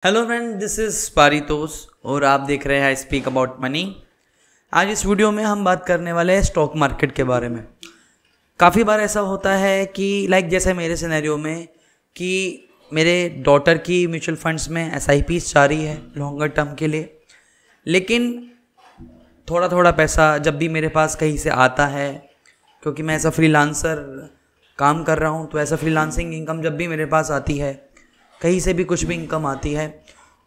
Hello friend, this is Paritosh और आप देख रहे हैं आई स्पीक अबाउट मनी। आज इस वीडियो में हम बात करने वाले हैं स्टॉक मार्केट के बारे में। काफ़ी बार ऐसा होता है कि जैसे मेरे सिनेरियो में कि मेरे डॉटर की म्यूचुअल फंड्स में SIPs जा रही है लॉन्गर टर्म के लिए, लेकिन थोड़ा थोड़ा पैसा जब भी मेरे पास कहीं से आता है, क्योंकि मैं ऐसा फ्रीलांसर काम कर रहा हूँ, तो ऐसा फ्रीलांसिंग इनकम जब भी मेरे पास आती है, कहीं से भी कुछ भी इनकम आती है,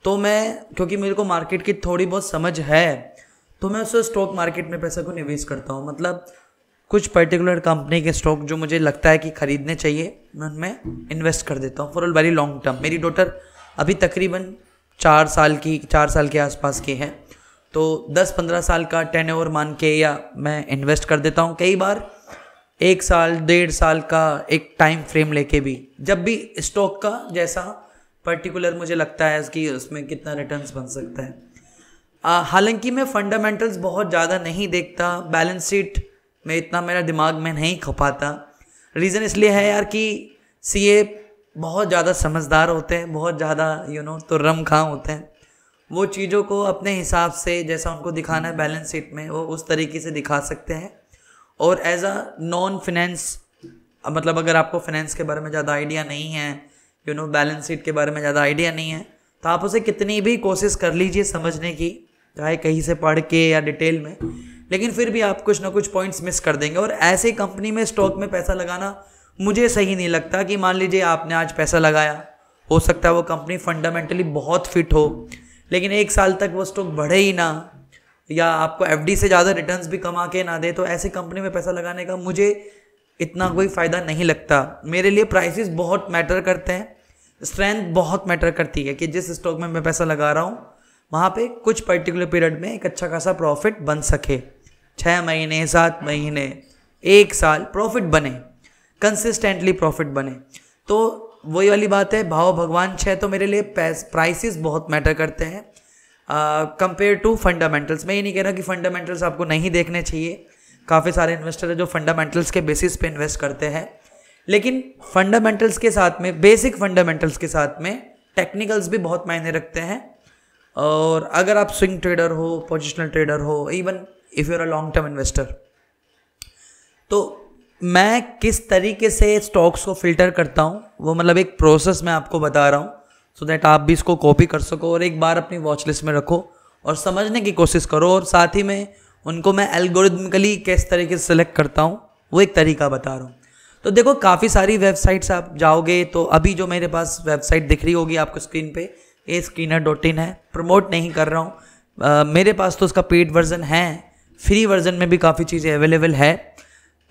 तो मैं, क्योंकि मेरे को मार्केट की थोड़ी बहुत समझ है, तो मैं उस स्टॉक मार्केट में पैसा को निवेश करता हूँ। मतलब कुछ पर्टिकुलर कंपनी के स्टॉक जो मुझे लगता है कि खरीदने चाहिए, मैं उनमें इन्वेस्ट कर देता हूँ फॉर वेरी लॉन्ग टर्म। मेरी डॉटर अभी तकरीबन 4 साल के आसपास की है, तो 10-15 साल का टर्नओवर मान के या मैं इन्वेस्ट कर देता हूँ। कई बार 1 साल 1.5 साल का एक टाइम फ्रेम लेके भी, जब भी स्टॉक का जैसा पर्टिकुलर मुझे लगता है कि उसमें कितना रिटर्न्स बन सकता है। हालांकि मैं फंडामेंटल्स बहुत ज़्यादा नहीं देखता, बैलेंस शीट में इतना मेरा दिमाग में नहीं खपाता। रीज़न इसलिए है यार कि CA बहुत ज़्यादा समझदार होते हैं, बहुत ज़्यादा तो रम खां होते हैं। वो चीज़ों को अपने हिसाब से जैसा उनको दिखाना है बैलेंस शीट में, वो उस तरीके से दिखा सकते हैं। और एज अ नॉन फिनेंस, मतलब अगर आपको फाइनेंस के बारे में ज़्यादा आइडिया नहीं है, बैलेंस शीट के बारे में ज़्यादा आइडिया नहीं है, तो आप उसे कितनी भी कोशिश कर लीजिए समझने की, चाहे कहीं से पढ़ के या डिटेल में, लेकिन फिर भी आप कुछ ना कुछ पॉइंट्स मिस कर देंगे। और ऐसे कंपनी में स्टॉक में पैसा लगाना मुझे सही नहीं लगता। कि मान लीजिए आपने आज पैसा लगाया, हो सकता है वो कंपनी फंडामेंटली बहुत फिट हो, लेकिन 1 साल तक वो स्टॉक बढ़े ही ना, या आपको FD से ज़्यादा रिटर्न्स भी कमा के ना दे, तो ऐसी कंपनी में पैसा लगाने का मुझे इतना कोई फ़ायदा नहीं लगता। मेरे लिए प्राइसेस बहुत मैटर करते हैं, स्ट्रेंथ बहुत मैटर करती है कि जिस स्टॉक में मैं पैसा लगा रहा हूँ वहाँ पे कुछ पर्टिकुलर पीरियड में एक अच्छा खासा प्रॉफिट बन सके। 6 महीने, 7 महीने, 1 साल प्रॉफिट बने, कंसिस्टेंटली प्रॉफिट बने। तो वही वाली बात है, भाव भगवान 6, तो मेरे लिए प्राइसेस बहुत मैटर करते हैं कंपेयर टू फंडामेंटल्स। मैं ये नहीं कह रहा कि फंडामेंटल्स आपको नहीं देखने चाहिए, काफ़ी सारे इन्वेस्टर है जो फंडामेंटल्स के बेसिस पे इन्वेस्ट करते हैं, लेकिन फंडामेंटल्स के साथ में, बेसिक फंडामेंटल्स के साथ में टेक्निकल्स भी बहुत मायने रखते हैं। और अगर आप स्विंग ट्रेडर हो, पोजिशनल ट्रेडर हो, even if you are a long term investor, तो मैं किस तरीके से स्टॉक्स को फिल्टर करता हूँ, वो मतलब एक प्रोसेस मैं आपको बता रहा हूँ, सो दैट आप भी इसको कॉपी कर सको और एक बार अपनी वॉच लिस्ट में रखो और समझने की कोशिश करो। और साथ ही में उनको मैं एल्गोरिथमिकली किस तरीके से सेलेक्ट करता हूँ, वो एक तरीका बता रहा हूँ। तो देखो, काफ़ी सारी वेबसाइट्स आप जाओगे, तो अभी जो मेरे पास वेबसाइट दिख रही होगी आपको स्क्रीन पे, askinner.in है। प्रमोट नहीं कर रहा हूँ, मेरे पास तो उसका पेड वर्जन है, फ्री वर्जन में भी काफ़ी चीज़ें अवेलेबल है।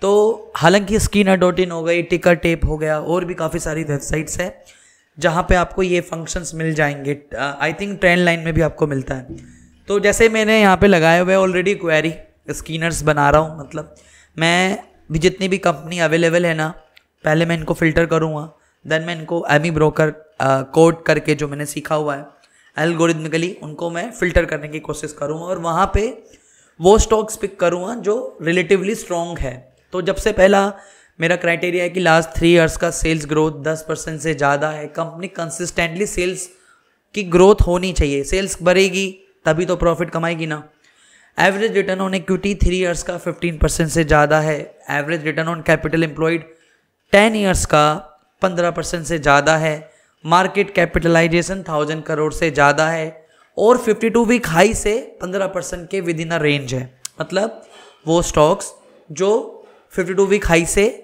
तो हालांकि स्कीनर.in हो गई, टिकर टेप हो गया, और भी काफ़ी सारी वेबसाइट्स है जहाँ पे आपको ये फंक्शंस मिल जाएंगे। आई थिंक ट्रेंड लाइन में भी आपको मिलता है। तो जैसे मैंने यहाँ पे लगाए हुए ऑलरेडी क्वेरी स्कीनर्स बना रहा हूँ, मतलब मैं भी जितनी भी कंपनी अवेलेबल है ना, पहले मैं इनको फ़िल्टर करूँगा, देन मैं इनको एमी ब्रोकर कोड करके जो मैंने सीखा हुआ है एल्गोरिथमिकली, उनको मैं फ़िल्टर करने की कोशिश करूँगा और वहाँ पे वो स्टॉक्स पिक करूँगा जो रिलेटिवली स्ट्रॉन्ग है। तो जब से पहला मेरा क्राइटेरिया है कि लास्ट 3 इयर्स का सेल्स ग्रोथ 10% से ज़्यादा है, कंपनी कंसिस्टेंटली सेल्स की ग्रोथ होनी चाहिए, सेल्स बढ़ेगी तभी तो प्रॉफिट कमाएगी ना। Average return on equity 3 years का 15% से ज़्यादा है, average return on capital employed 10 years का 15% से ज़्यादा है, मार्केट कैपिटलाइजेशन 1000 करोड़ से ज़्यादा है, और 52 वीक हाई से 15% के विद इन अ रेंज है। मतलब वो स्टॉक्स जो 52 वीक हाई से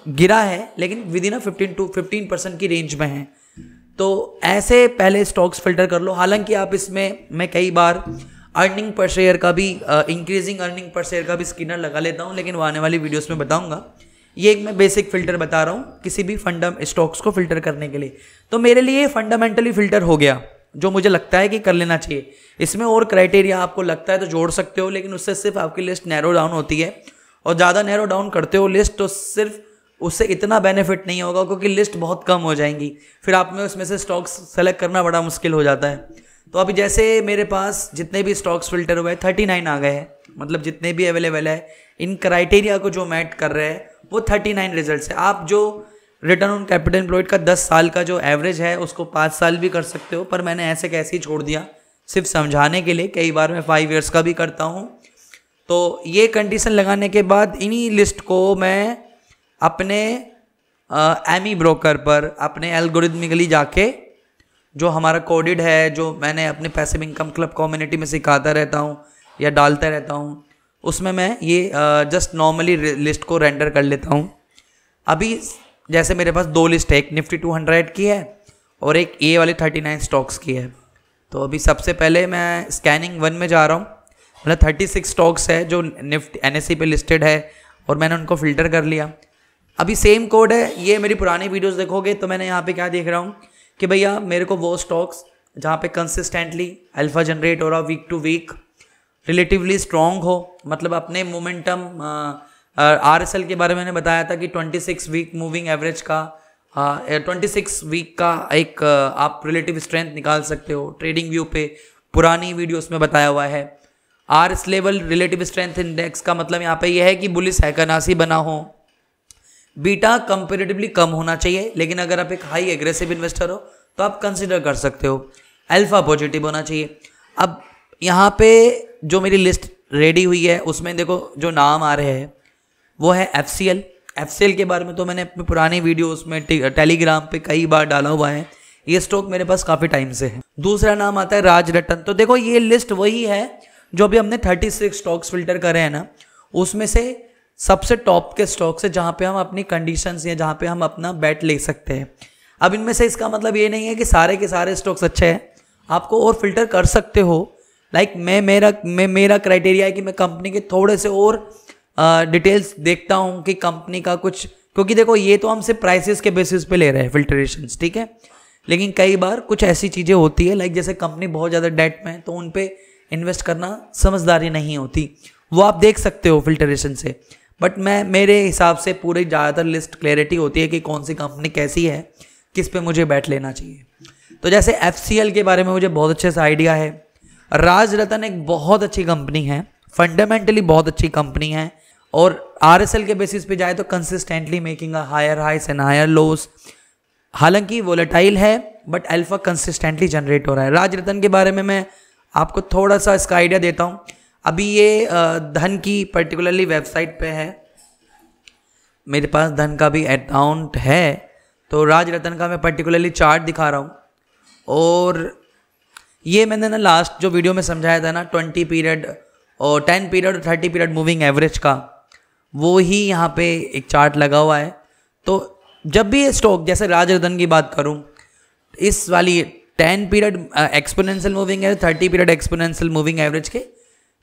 गिरा है लेकिन विद इन 15% की रेंज में है, तो ऐसे पहले स्टॉक्स फिल्टर कर लो। हालांकि आप इसमें, मैं कई बार अर्निंग पर शेयर का भी, इंक्रीजिंग अर्निंग पर शेयर का भी स्कीनर लगा लेता हूं, लेकिन वो आने वाली वीडियोस में बताऊंगा। ये एक मैं बेसिक फिल्टर बता रहा हूं किसी भी स्टॉक्स को फिल्टर करने के लिए। तो मेरे लिए फंडामेंटली फिल्टर हो गया, जो मुझे लगता है कि कर लेना चाहिए। इसमें और क्राइटेरिया आपको लगता है तो जोड़ सकते हो, लेकिन उससे सिर्फ आपकी लिस्ट नैरो डाउन होती है, और ज़्यादा नैरो डाउन करते हो लिस्ट तो सिर्फ उससे इतना बेनिफिट नहीं होगा, क्योंकि लिस्ट बहुत कम हो जाएंगी, फिर आप में उसमें से स्टॉक्स सेलेक्ट करना बड़ा मुश्किल हो जाता है। तो अभी जैसे मेरे पास जितने भी स्टॉक्स फिल्टर हुए 39 आ गए हैं, मतलब जितने भी अवेलेबल है इन क्राइटेरिया को जो मैट कर रहे हैं वो 39 रिजल्ट्स है। आप जो रिटर्न ऑन कैपिटल एम्प्लॉयड का 10 साल का जो एवरेज है उसको 5 साल भी कर सकते हो, पर मैंने ऐसे कैसे ही छोड़ दिया सिर्फ समझाने के लिए। कई बार मैं 5 ईयर्स का भी करता हूँ। तो ये कंडीशन लगाने के बाद इन्हीं लिस्ट को मैं अपने एमी ब्रोकर पर अपने एल्गोरिथमिकली जाके, जो हमारा कोडेड है, जो मैंने अपने पैसिव इनकम क्लब कम्युनिटी में सिखाता रहता हूँ या डालता रहता हूँ, उसमें मैं ये जस्ट नॉर्मली लिस्ट को रेंडर कर लेता हूँ। अभी जैसे मेरे पास 2 लिस्ट है, एक निफ्टी 200 की है और एक ए वाली 39 स्टॉक्स की है। तो अभी सबसे पहले मैं स्कैनिंग 1 में जा रहा हूँ। मतलब 36 स्टॉक्स है जो निफ्टी NSE पे लिस्टेड है और मैंने उनको फिल्टर कर लिया। अभी सेम कोड है, ये मेरी पुरानी वीडियोस देखोगे तो मैंने यहाँ पे क्या देख रहा हूँ कि भैया मेरे को वो स्टॉक्स जहाँ पे कंसिस्टेंटली अल्फा जनरेट हो रहा, week to week relatively strong हो, मतलब अपने मोमेंटम RSL के बारे में मैंने बताया था कि 26 वीक मूविंग एवरेज का 26 वीक का एक आप रिलेटिव स्ट्रेंथ निकाल सकते हो। ट्रेडिंग व्यू पे पुरानी वीडियोस में बताया हुआ है। RS level relative strength index का मतलब यहाँ पे यह है कि बुलिश हैकनासी बना हो, बीटा कंपेरेटिवली कम होना चाहिए, लेकिन अगर आप एक हाई एग्रेसिव इन्वेस्टर हो तो आप कंसिडर कर सकते हो। अल्फा पॉजिटिव होना चाहिए। अब यहाँ पे जो मेरी लिस्ट रेडी हुई है उसमें देखो जो नाम आ रहे हैं वो है FCL के बारे में तो मैंने अपनी पुरानी वीडियोस में टेलीग्राम पे कई बार डाला हुआ है। ये स्टॉक मेरे पास काफ़ी टाइम से है। दूसरा नाम आता है राज रतन। तो देखो ये लिस्ट वही है जो भी हमने 36 स्टॉक्स फिल्टर करे हैं ना, उसमें से सबसे टॉप के स्टॉक्स है जहाँ पे हम अपनी कंडीशंस या जहाँ पे हम अपना बैट ले सकते हैं। अब इनमें से इसका मतलब ये नहीं है कि सारे के सारे स्टॉक्स अच्छे हैं, आपको और फिल्टर कर सकते हो। लाइक मेरा क्राइटेरिया है कि मैं कंपनी के थोड़े से और डिटेल्स देखता हूँ कि कंपनी का कुछ, क्योंकि देखो ये तो हम सिर्फ प्राइसेस के बेसिस पे ले रहे हैं फिल्ट्रेशंस, ठीक है, लेकिन कई बार कुछ ऐसी चीज़ें होती है लाइक जैसे कंपनी बहुत ज़्यादा डेट में है तो उन पे इन्वेस्ट करना समझदारी नहीं होती, वो आप देख सकते हो फिल्ट्रेशन से। बट मेरे हिसाब से पूरी ज़्यादातर लिस्ट क्लैरिटी होती है कि कौन सी कंपनी कैसी है, किस पे मुझे बैट लेना चाहिए। तो जैसे FCL के बारे में मुझे बहुत अच्छे से आइडिया है। राज रतन एक बहुत अच्छी कंपनी है, फंडामेंटली बहुत अच्छी कंपनी है, और RSL के बेसिस पे जाए तो consistently making a higher highs and higher lows. हालांकि वोलेटाइल है बट अल्फा कंसिस्टेंटली जनरेट हो रहा है। राज रतन के बारे में मैं आपको थोड़ा सा इसका आइडिया देता हूँ। अभी ये धन की पर्टिकुलरली वेबसाइट पे है, मेरे पास धन का भी अकाउंट है, तो राज रतन का मैं पर्टिकुलरली चार्ट दिखा रहा हूँ। और ये मैंने ना लास्ट जो वीडियो में समझाया था ना 20 पीरियड और 10 पीरियड और 30 पीरियड मूविंग एवरेज का, वो ही यहाँ पे एक चार्ट लगा हुआ है। तो जब भी ये स्टॉक, जैसे राज रतन की बात करूँ, इस वाली 10 period exponential moving average, 30 period exponential moving average के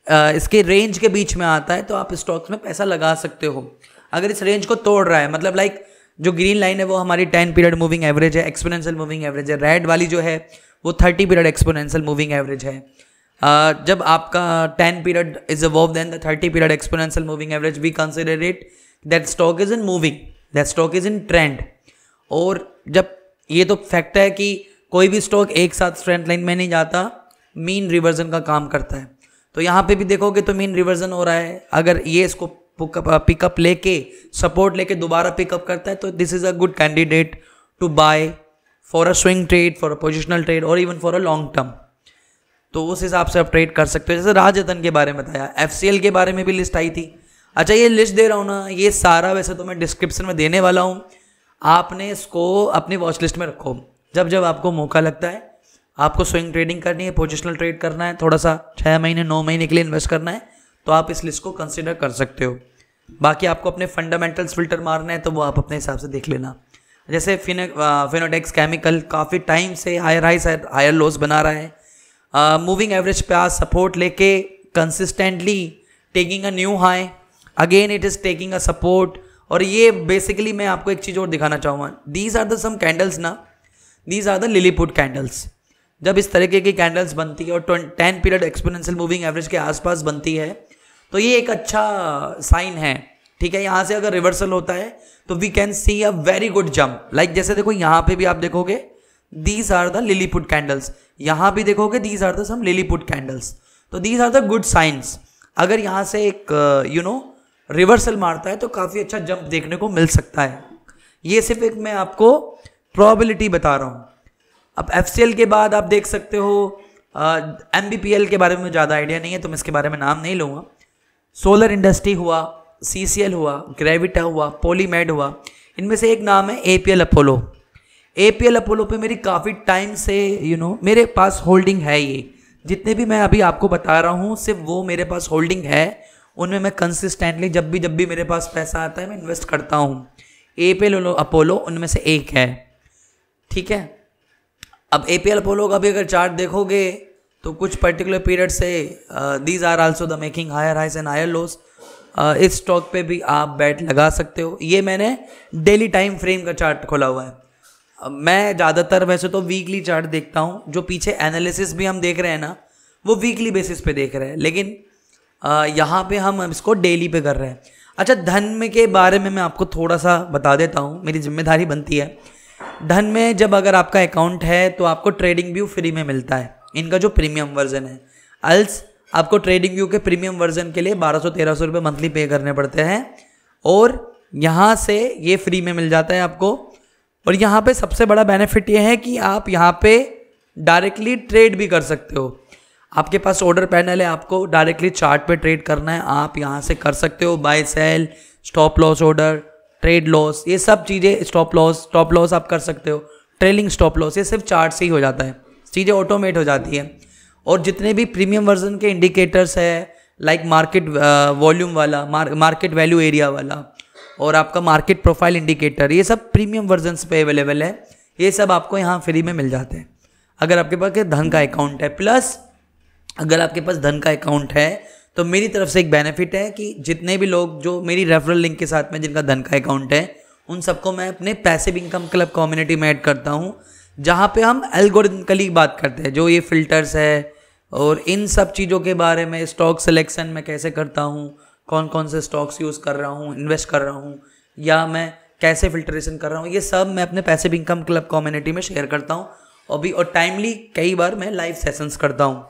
इसके रेंज के बीच में आता है, तो आप स्टॉक्स में पैसा लगा सकते हो। अगर इस रेंज को तोड़ रहा है, मतलब लाइक जो ग्रीन लाइन है वो हमारी 10 पीरियड मूविंग एवरेज है, एक्सपोनेंशियल मूविंग एवरेज है, रेड वाली जो है वो 30 पीरियड एक्सपोनेंशियल मूविंग एवरेज है। जब आपका 10 period is above then the 30 period exponential moving average, we consider it that stock is in moving, that stock is in trend. और जब ये तो फैक्ट है कि कोई भी स्टॉक एक साथ स्ट्रेंथ लाइन में नहीं जाता, मीन रिवर्जन का काम करता है। तो यहाँ पे भी देखोगे तो मीन रिवर्जन हो रहा है। अगर ये इसको पिकअप लेके, सपोर्ट लेके दोबारा पिकअप करता है तो this is a good candidate to buy for a swing trade, for a positional trade और even for a long term. तो उस हिसाब से आप ट्रेड कर सकते हो। जैसे राज रतन के बारे में बताया, FCL के बारे में भी लिस्ट आई थी। अच्छा, ये लिस्ट दे रहा हूँ ना, ये सारा वैसे तो मैं डिस्क्रिप्शन में देने वाला हूँ, आपने इसको अपनी वॉच लिस्ट में रखो। जब जब आपको मौका लगता है, आपको स्विंग ट्रेडिंग करनी है, पोजिशनल ट्रेड करना है, थोड़ा सा 6 महीने 9 महीने के लिए इन्वेस्ट करना है, तो आप इस लिस्ट को कंसिडर कर सकते हो। बाकी आपको अपने फंडामेंटल्स फिल्टर मारना है तो वो आप अपने हिसाब से देख लेना। जैसे फिनोटेक्स केमिकल काफ़ी टाइम से हायर हाइस हायर लोस बना रहा है, मूविंग एवरेज पे आज सपोर्ट लेके consistently taking a new high, again it is taking a support. और ये बेसिकली मैं आपको एक चीज़ और दिखाना चाहूँगा, these are the some candles ना, these are the Lilliput candles. जब इस तरीके की कैंडल्स बनती है और 10 पीरियड एक्सपोनेंशियल मूविंग एवरेज के आसपास बनती है तो ये एक अच्छा साइन है, ठीक है। यहाँ से अगर रिवर्सल होता है तो we can see a very good jump. Like जैसे देखो यहाँ पे भी आप देखोगे these are the Lilliput candles, यहाँ भी देखोगे these are the some Lilliput candles. तो these are the good science. अगर यहाँ से एक रिवर्सल मारता है तो काफ़ी अच्छा जंप देखने को मिल सकता है। ये सिर्फ एक मैं आपको प्रोबेबिलिटी बता रहा हूँ। अब FCL के बाद आप देख सकते हो MBPL के बारे में ज़्यादा आइडिया नहीं है तो मैं इसके बारे में नाम नहीं लूँगा। सोलर इंडस्ट्री हुआ, CCL हुआ, ग्रेविटा हुआ, पॉलीमेड हुआ, इनमें से एक नाम है APL अपोलो। APL अपोलो पे मेरी काफ़ी टाइम से मेरे पास होल्डिंग है। ये जितने भी मैं अभी आपको बता रहा हूँ सिर्फ वो मेरे पास होल्डिंग है, उनमें मैं कंसिस्टेंटली जब भी मेरे पास पैसा आता है मैं इन्वेस्ट करता हूँ। APL अपोलो उनमें से एक है, ठीक है। अब APL अपोलो का भी अगर चार्ट देखोगे तो कुछ पर्टिकुलर पीरियड से these are also the making higher highs and higher lows. इस स्टॉक पे भी आप बैट लगा सकते हो। ये मैंने डेली टाइम फ्रेम का चार्ट खोला हुआ है। मैं ज़्यादातर वैसे तो वीकली चार्ट देखता हूँ, जो पीछे एनालिसिस भी हम देख रहे हैं ना वो वीकली बेसिस पे देख रहे हैं, लेकिन यहाँ पे हम इसको डेली पे कर रहे हैं। अच्छा, धन में के बारे में मैं आपको थोड़ा सा बता देता हूँ, मेरी जिम्मेदारी बनती है। धन में जब अगर आपका अकाउंट है तो आपको ट्रेडिंग व्यू फ्री में मिलता है, इनका जो प्रीमियम वर्जन है। अल्स आपको ट्रेडिंग व्यू के प्रीमियम वर्जन के लिए 1200-1300 रुपये मंथली पे करने पड़ते हैं, और यहाँ से ये फ्री में मिल जाता है आपको। और यहाँ पे सबसे बड़ा बेनिफिट ये है कि आप यहाँ पे डायरेक्टली ट्रेड भी कर सकते हो। आपके पास ऑर्डर पैनल है, आपको डायरेक्टली चार्ट पे ट्रेड करना है, आप यहाँ से कर सकते हो। Buy sell, stop loss order, trade loss, ये सब चीज़ें, स्टॉप लॉस आप कर सकते हो, ट्रेलिंग स्टॉप लॉस, ये सिर्फ चार्ट से ही हो जाता है, चीज़ें ऑटोमेट हो जाती है। और जितने भी प्रीमियम वर्जन के इंडिकेटर्स है, लाइक मार्केट वॉल्यूम वाला, मार्केट वैल्यू एरिया वाला, और आपका मार्केट प्रोफाइल इंडिकेटर, ये सब प्रीमियम वर्जन्स पे अवेलेबल है। ये सब आपको यहाँ फ्री में मिल जाते हैं अगर आपके पास धन का अकाउंट है। प्लस अगर आपके पास धन का अकाउंट है तो मेरी तरफ से एक बेनिफिट है कि जितने भी लोग जो मेरी रेफरल लिंक के साथ में जिनका धन का अकाउंट है उन सबको मैं अपने पैसिव इनकम क्लब कम्युनिटी में ऐड करता हूँ, जहाँ पे हम एल्गोरिथमिकली बात करते हैं, जो ये फिल्टर्स है और इन सब चीज़ों के बारे में, स्टॉक सिलेक्शन मैं कैसे करता हूँ, कौन कौन से स्टॉक्स यूज़ कर रहा हूँ, इन्वेस्ट कर रहा हूँ, या मैं कैसे फिल्ट्रेशन कर रहा हूँ, ये सब मैं अपने पैसिव इनकम क्लब कम्युनिटी में शेयर करता हूँ। और टाइमली कई बार मैं लाइव सेशंस करता हूँ।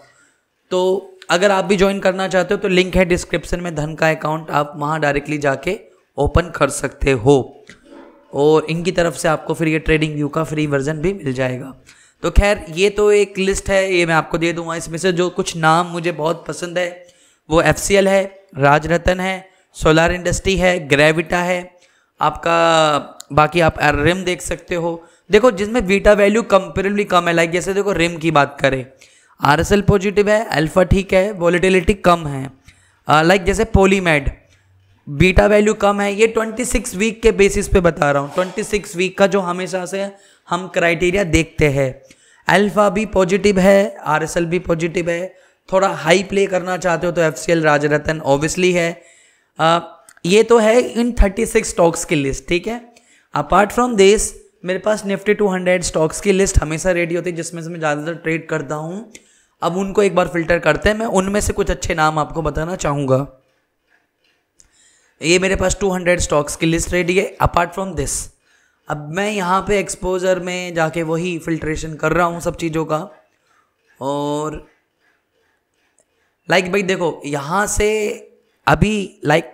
तो अगर आप भी ज्वाइन करना चाहते हो तो लिंक है डिस्क्रिप्शन में, धन का अकाउंट आप वहाँ डायरेक्टली जाके ओपन कर सकते हो, और इनकी तरफ से आपको फिर ये ट्रेडिंग व्यू का फ्री वर्जन भी मिल जाएगा। तो खैर ये तो एक लिस्ट है, ये मैं आपको दे दूंगा। इसमें से जो कुछ नाम मुझे बहुत पसंद है वो FCL है, राजरतन है, सोलर इंडस्ट्री है, ग्रेविटा है आपका, बाकी आप रिम देख सकते हो। देखो जिसमें बीटा वैल्यू कंपेरेबली कम है, लाइक जैसे देखो रिम की बात करें, RSL पॉजिटिव है, अल्फा ठीक है, वॉलेटिलिटी कम है। लाइक जैसे पॉलीमेड, बीटा वैल्यू कम है। ये 26 वीक के बेसिस पे बता रहा हूँ, 26 वीक का जो हमेशा से हम क्राइटेरिया देखते हैं। अल्फा भी पॉजिटिव है, RSL भी पॉजिटिव है। थोड़ा हाई प्ले करना चाहते हो तो FCL, राजरतन ऑब्वियसली है। ये तो है इन 36 स्टॉक्स की लिस्ट, ठीक है। अपार्ट फ्रॉम दिस मेरे पास निफ्टी 200 स्टॉक्स की लिस्ट हमेशा रेडी होती है, जिसमें से मैं ज़्यादातर ट्रेड करता हूँ। अब उनको एक बार फिल्टर करते हैं, मैं उनमें से कुछ अच्छे नाम आपको बताना चाहूँगा। ये मेरे पास 200 स्टॉक्स की लिस्ट रेडी है। अपार्ट फ्रॉम दिस अब मैं यहाँ पे एक्सपोजर में जाके वही फिल्ट्रेशन कर रहा हूँ सब चीज़ों का। और लाइक भाई देखो यहाँ से अभी लाइक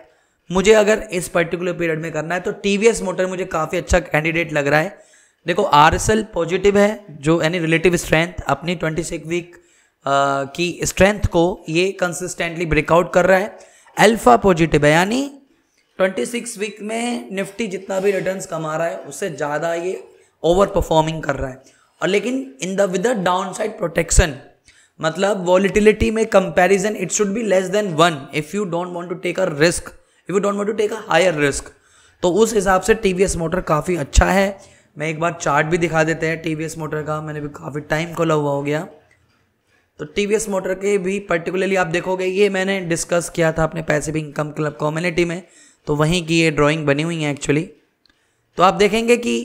मुझे अगर इस पर्टिकुलर पीरियड में करना है तो TVS मोटर मुझे काफ़ी अच्छा कैंडिडेट लग रहा है। देखो RSL पॉजिटिव है, जो यानी रिलेटिव स्ट्रेंथ अपनी 26 वीक की स्ट्रेंथ को ये कंसिस्टेंटली ब्रेकआउट कर रहा है। अल्फा पॉजिटिव है, यानी 26 वीक में निफ्टी जितना भी रिटर्न्स कमा रहा है उससे ज़्यादा ये ओवर परफॉर्मिंग कर रहा है। और लेकिन in the with the down side protection, मतलब वॉलिटिलिटी में comparison it should be less than 1 if you don't want to take a risk, if you don't want to take a higher risk. तो उस हिसाब से TVS motor काफ़ी अच्छा है। मैं एक बार चार्ट भी दिखा देते हैं TVS मोटर का, मैंने भी काफ़ी टाइम खोला हुआ हो गया। तो TVS मोटर के भी पर्टिकुलरली आप देखोगे, ये मैंने डिस्कस किया था अपने पैसिव इनकम क्लब कम्युनिटी में, तो वहीं की ये ड्राइंग बनी हुई है एक्चुअली। तो आप देखेंगे कि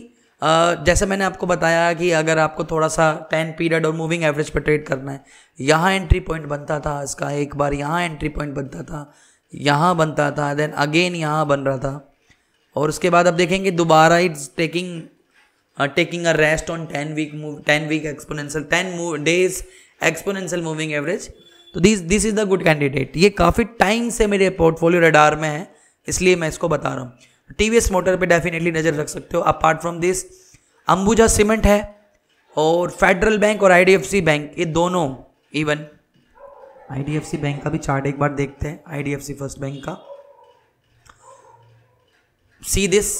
जैसे मैंने आपको बताया कि अगर आपको थोड़ा सा 10 पीरियड और मूविंग एवरेज पर ट्रेड करना है, यहाँ एंट्री पॉइंट बनता था इसका, एक बार यहाँ एंट्री पॉइंट बनता था, यहाँ बनता था, देन अगेन यहाँ बन रहा था, और उसके बाद आप देखेंगे दोबारा it's taking a rest on 10 week exponential 10 days exponential moving average. तो this is the good candidate. ये काफ़ी टाइम से मेरे पोर्टफोलियो रडार में है, इसलिए मैं इसको बता रहा हूँ। टीवीएस मोटर पे डेफिनेटली नज़र रख सकते हो। Apart from this Ambuja cement है, और फेडरल बैंक और आईडीएफसी बैंक, ये दोनों, इवन आईडीएफसी बैंक का भी चार्ट एक बार देखते हैं, आईडीएफसी फर्स्ट बैंक का। सी दिस,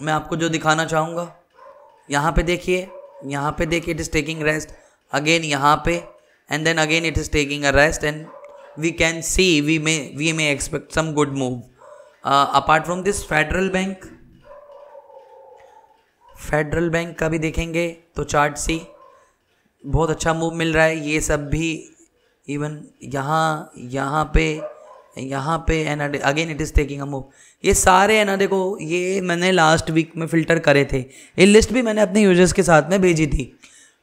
मैं आपको जो दिखाना चाहूँगा, यहाँ पे देखिए, यहाँ पे देखिए, it is taking rest again यहाँ पे, and then again it is taking a rest, and we can see we may expect some good move. Apart from this Federal Bank का भी देखेंगे तो चार्ट सी, बहुत अच्छा मूव मिल रहा है। ये सब भी इवन यहाँ पे and again it is taking a move. ये सारे है ना, देखो ये मैंने लास्ट वीक में फ़िल्टर करे थे, ये लिस्ट भी मैंने अपने यूजर्स के साथ में भेजी थी,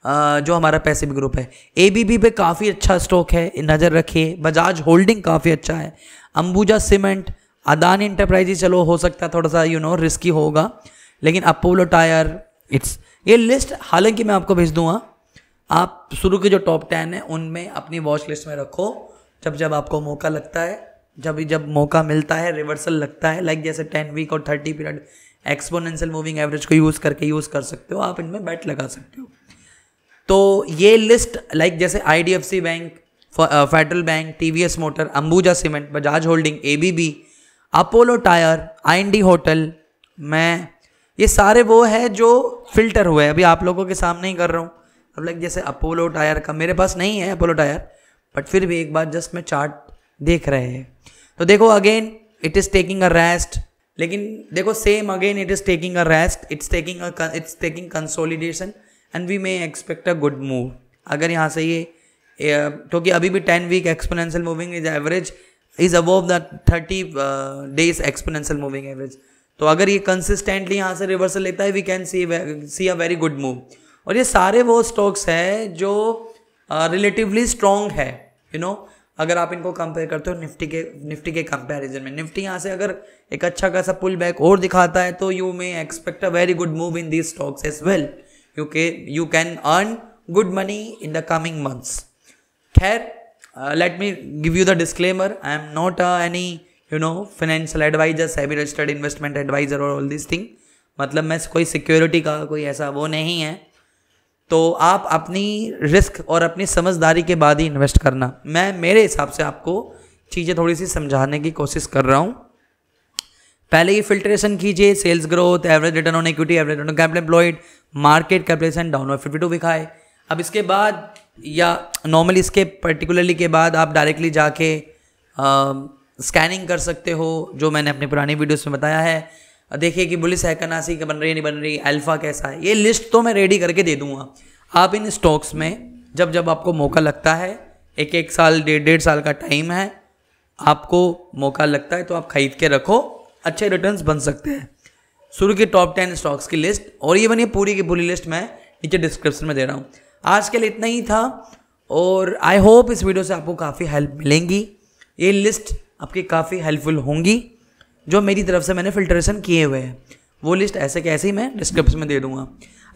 जो हमारा पैसिव ग्रुप है। एबीबी पे काफ़ी अच्छा स्टॉक है, नज़र रखिए। बजाज होल्डिंग काफ़ी अच्छा है। अंबुजा सीमेंट, अदानी इंटरप्राइजेज, चलो हो सकता है थोड़ा सा रिस्की होगा, लेकिन अपोलो टायर, ये लिस्ट हालांकि मैं आपको भेज दूंगा, आप शुरू के जो टॉप 10 है उनमें अपनी वॉच लिस्ट में रखो। जब आपको मौका लगता है, जब मौका मिलता है, रिवर्सल लगता है, लाइक जैसे 10 वीक और 30 पीरियड एक्सपोनेंशियल मूविंग एवरेज को यूज़ कर सकते हो, आप इनमें बेट लगा सकते हो। तो ये लिस्ट लाइक जैसे IDFC bank, federal bank, TVS motor, Ambuja cement, Bajaj holding, ABB, Apollo tyre, IND hotel, ये सारे वो है जो फिल्टर हुए हैं, अभी आप लोगों के सामने ही कर रहा हूँ। अब लाइक जैसे अपोलो टायर का मेरे पास नहीं है अपोलो टायर, बट फिर भी एक बार जस्ट मैं चार्ट देख रहे हैं तो देखो again it is taking a rest, लेकिन देखो same again it is taking a rest, it's taking consolidation, and we may expect a good move. अगर यहाँ से ये क्योंकि अभी भी 10 week exponential moving is average is above the 30 days exponential moving average, तो अगर ये कंसिस्टेंटली यहाँ से रिवर्सल लेता है, we can see a very good move. और ये सारे वो स्टॉक्स हैं जो रिलेटिवली स्ट्रॉन्ग है, अगर आप इनको कंपेयर करते हो निफ्टी के कंपैरिजन में। निफ्टी यहाँ से अगर एक अच्छा खासा पुल बैक और दिखाता है तो you may expect a very good move in these stocks as well, you can earn good money in the coming months. Khair, let me give you the disclaimer. I am not any financial advisor, SEBI registered investment advisor or all these thing. मतलब मैं कोई security का कोई ऐसा वो नहीं है, तो आप अपनी रिस्क और अपनी समझदारी के बाद ही इन्वेस्ट करना। मैं मेरे हिसाब से आपको चीज़ें थोड़ी सी समझाने की कोशिश कर रहा हूँ। पहले ये फिल्ट्रेशन कीजिए, sales growth, average return on equity, average return on capital employed, market capitalization downward 52 दिखाए। अब इसके बाद या नॉर्मली इसके पर्टिकुलरली के बाद आप डायरेक्टली जाके स्कैनिंग कर सकते हो, जो मैंने अपनी पुरानी वीडियोस में बताया है। देखिए कि बुलिश है कनासी बन रही है नहीं बन रही, अल्फा कैसा है, ये लिस्ट तो मैं रेडी करके दे दूंगा। आप इन स्टॉक्स में जब आपको मौका लगता है, एक साल 1.5 साल का टाइम है, आपको मौका लगता है तो आप खरीद के रखो, अच्छे रिटर्न्स बन सकते हैं। शुरू के टॉप 10 स्टॉक्स की लिस्ट और इवन ये पूरी की पूरी लिस्ट मैं नीचे डिस्क्रिप्शन में दे रहा हूँ। आज के लिए इतना ही था और आई होप इस वीडियो से आपको काफ़ी हेल्प मिलेंगी। ये लिस्ट आपकी काफ़ी हेल्पफुल होंगी जो मेरी तरफ से मैंने फिल्ट्रेशन किए हुए हैं, वो लिस्ट ऐसे कैसे ही मैं डिस्क्रिप्शन में दे दूँगा।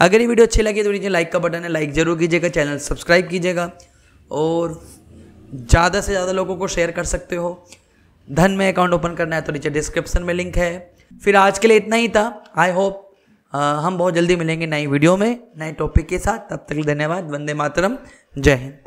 अगर ये वीडियो अच्छी लगी तो नीचे लाइक का बटन है, लाइक ज़रूर कीजिएगा, चैनल सब्सक्राइब कीजिएगा और ज़्यादा से ज़्यादा लोगों को शेयर कर सकते हो। धन में अकाउंट ओपन करना है तो नीचे डिस्क्रिप्शन में लिंक है। फिर आज के लिए इतना ही था। आई होप हम बहुत जल्दी मिलेंगे नई वीडियो में नए टॉपिक के साथ। तब तक धन्यवाद। वंदे मातरम। जय हिंद।